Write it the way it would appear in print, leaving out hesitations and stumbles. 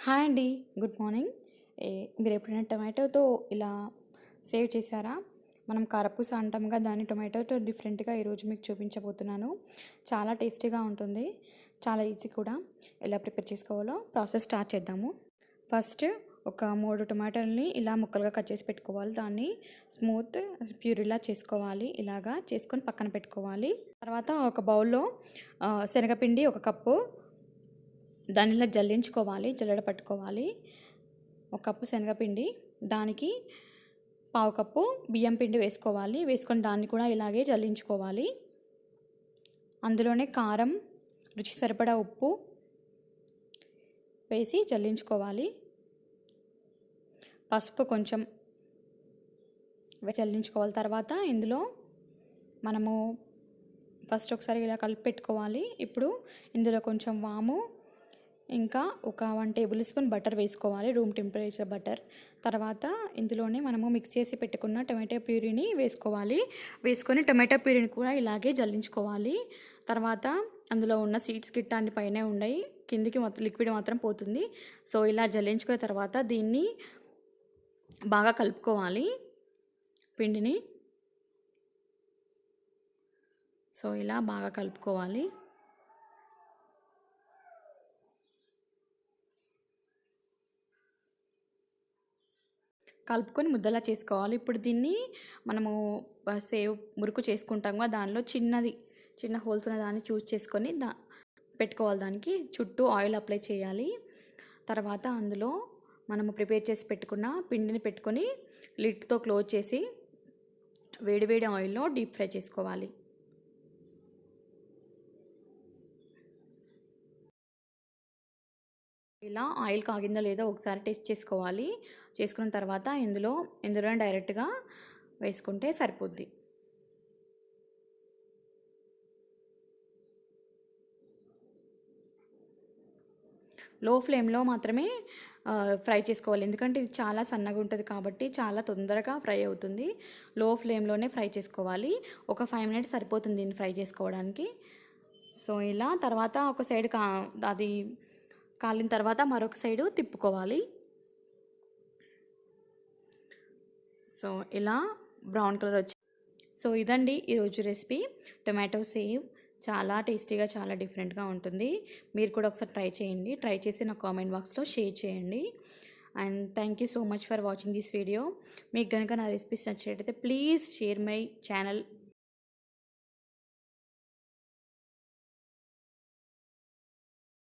Hi అండి. Good morning. మీరు ఎప్పుడైనా టొమాటోతో ఇలా సేవ్ చేశారా? మనం కారపూస అంటాంగా, దాన్ని టొమాటోతో డిఫరెంట్‌గా ఈరోజు మీకు చూపించబోతున్నాను. చాలా టేస్టీగా ఉంటుంది. చాలా ఈజీ కూడా. ఎలా ప్రిపేర్ చేసుకోవాలో ప్రాసెస్ స్టార్ట్ చేద్దాము. ఫస్ట్ ఒక 3 టొమాటోలని ఇలా ముక్కలుగా కట్ చేసి పెట్టుకోవాలి. దాన్ని స్మూత్ ప్యూరీలా చేసుకోవాలి. ఇలాగా చేసుకొని పక్కన పెట్టుకోవాలి. తర్వాత ఒక బౌల్‌లో శనగపిండి 1 కప్పు, దాన్ని ఇలా జల్లించుకోవాలి, జల్లెడ పట్టుకోవాలి. 1 కప్పు శనగపిండి, దానికి పావు కప్పు బియ్యం పిండి వేసుకోవాలి. వేసుకొని దాన్ని కూడా ఇలాగే జల్లించుకోవాలి. అందులోనే కారం, రుచి సరిపడా ఉప్పు వేసి జల్లించుకోవాలి. పసుపు కొంచెం జల్లించుకోవాలి. తర్వాత ఇందులో మనము ఫస్ట్ ఒకసారి ఇలా కలిపి పెట్టుకోవాలి. ఇప్పుడు ఇందులో కొంచెం వాము, ఇంకా ఒక 1 టేబుల్ స్పూన్ బటర్ వేసుకోవాలి, రూమ్ టెంపరేచర్ బటర్. తర్వాత ఇందులోనే మనము మిక్స్ చేసి పెట్టుకున్న టొమాటో ప్యూరీని వేసుకోవాలి. వేసుకొని టొమాటో ప్యూరీని కూడా ఇలాగే జల్లించుకోవాలి. తర్వాత అందులో ఉన్న సీడ్స్ గిట్ట అన్ని పైనే ఉన్నాయి, కిందికి మొత్తం లిక్విడ్ మాత్రం పోతుంది. సో ఇలా జల్లించుకున్న తర్వాత దీన్ని బాగా కలుపుకోవాలి పిండిని. సో ఇలా బాగా కలుపుకోవాలి. కలుపుకొని ముద్దలా చేసుకోవాలి. ఇప్పుడు దీన్ని మనము సేవ్ మురుకు చేసుకుంటాం, దానిలో చిన్న హోల్స్ ఉన్న దాన్ని చూస్ చేసుకొని పెట్టుకోవాలి. దానికి చుట్టూ ఆయిల్ అప్లై చేయాలి. తర్వాత అందులో మనము ప్రిపేర్ చేసి పెట్టుకున్న పిండిని పెట్టుకొని లిడ్తో క్లోజ్ చేసి వేడివేడి ఆయిల్లో డీప్ ఫ్రై చేసుకోవాలి. ఇలా ఆయిల్ కాగిందో లేదో ఒకసారి టేస్ట్ చేసుకోవాలి. చేసుకున్న తర్వాత ఇందులో డైరెక్ట్గా వేసుకుంటే సరిపోద్ది. లో ఫ్లేమ్లో మాత్రమే ఫ్రై చేసుకోవాలి, ఎందుకంటే ఇది చాలా సన్నగా ఉంటుంది కాబట్టి చాలా తొందరగా ఫ్రై అవుతుంది. లో ఫ్లేమ్లోనే ఫ్రై చేసుకోవాలి. ఒక 5 మినిట్స్ సరిపోతుంది దీన్ని ఫ్రై చేసుకోవడానికి. సో ఇలా తర్వాత ఒక సైడ్ అది కాలిన తర్వాత మరొక సైడు తిప్పుకోవాలి. సో ఇలా బ్రౌన్ కలర్ వచ్చి. సో ఇదండి ఈరోజు రెసిపీ, టొమాటో సేవ్. చాలా టేస్టీగా, చాలా డిఫరెంట్గా ఉంటుంది. మీరు కూడా ఒకసారి ట్రై చేయండి. ట్రై చేసి నా కామెంట్ బాక్స్లో షేర్ చేయండి. And thank you so much for watching this video. మీకు కనుక నా రెసిపీస్ నచ్చినట్టయితే ప్లీజ్ షేర్ మై ఛానల్